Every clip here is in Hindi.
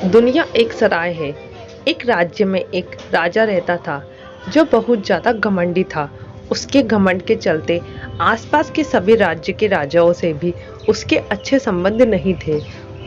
दुनिया एक सराय है। एक राज्य में एक राजा रहता था जो बहुत ज्यादा घमंडी था। उसके घमंड के चलते आसपास के सभी राज्य के राजाओं से भी उसके अच्छे संबंध नहीं थे।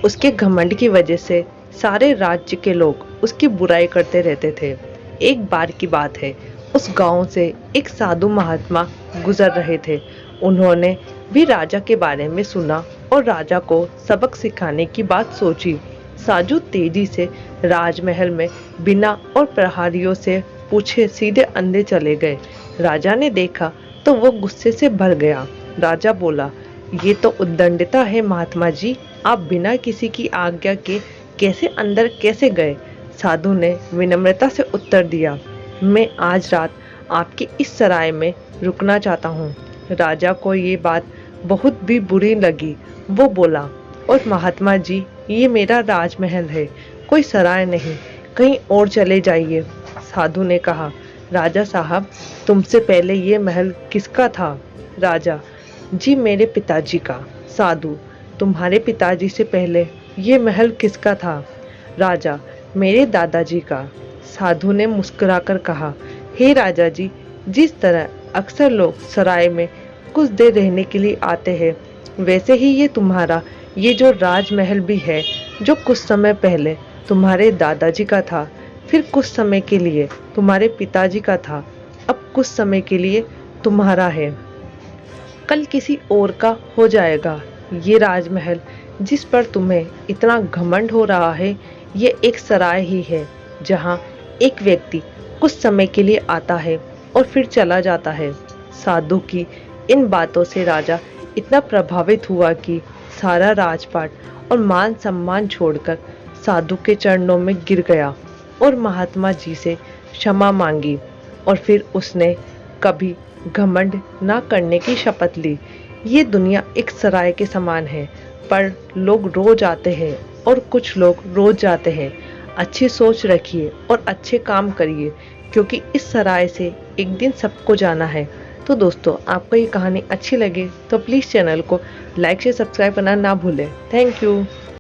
उसके घमंड की वजह से सारे राज्य के लोग उसकी बुराई करते रहते थे। एक बार की बात है, उस गांव से एक साधु महात्मा गुजर रहे थे। उन्होंने भी राजा के बारे में सुना और राजा को सबक सिखाने की बात सोची। साजू तेजी से राजमहल में बिना और प्रहरियों से पूछे सीधे अंदर चले गए। राजा ने देखा तो वो गुस्से से भर गया। राजा बोला, ये तो उद्दंडता है महात्मा जी, आप बिना किसी की आज्ञा के कैसे अंदर कैसे गए? साधु ने विनम्रता से उत्तर दिया, मैं आज रात आपकी इस सराय में रुकना चाहता हूँ। राजा को ये बात बहुत भी बुरी लगी। वो बोला, और महात्मा जी, ये मेरा राजमहल है, कोई सराय नहीं, कहीं और चले जाइए। साधु ने कहा, राजा साहब, तुमसे पहले ये महल किसका था? राजा, जी मेरे पिताजी का। साधु, तुम्हारे पिताजी से पहले ये महल किसका था? राजा, मेरे दादाजी का। साधु ने मुस्कुराकर कहा, हे राजा जी, जिस तरह अक्सर लोग सराय में कुछ देर रहने के लिए आते हैं, वैसे ही ये तुम्हारा ये जो राजमहल भी है, जो कुछ समय पहले तुम्हारे दादाजी का था, फिर कुछ समय के लिए तुम्हारे पिताजी का था, अब कुछ समय के लिए तुम्हारा है, कल किसी और का हो जाएगा। ये राजमहल जिस पर तुम्हें इतना घमंड हो रहा है, ये एक सराय ही है जहाँ एक व्यक्ति कुछ समय के लिए आता है और फिर चला जाता है। साधु की इन बातों से राजा इतना प्रभावित हुआ कि सारा राजपाट और मान सम्मान छोड़कर साधु के चरणों में गिर गया और महात्मा जी से क्षमा मांगी। और फिर उसने कभी घमंड ना करने की शपथ ली। ये दुनिया एक सराय के समान है, पर लोग रोज आते हैं और कुछ लोग रोज जाते हैं। अच्छी सोच रखिए और अच्छे काम करिए, क्योंकि इस सराय से एक दिन सबको जाना है। तो दोस्तों, आपको ये कहानी अच्छी लगे तो प्लीज़ चैनल को लाइक से सब्सक्राइब करना ना भूलें। Thank you.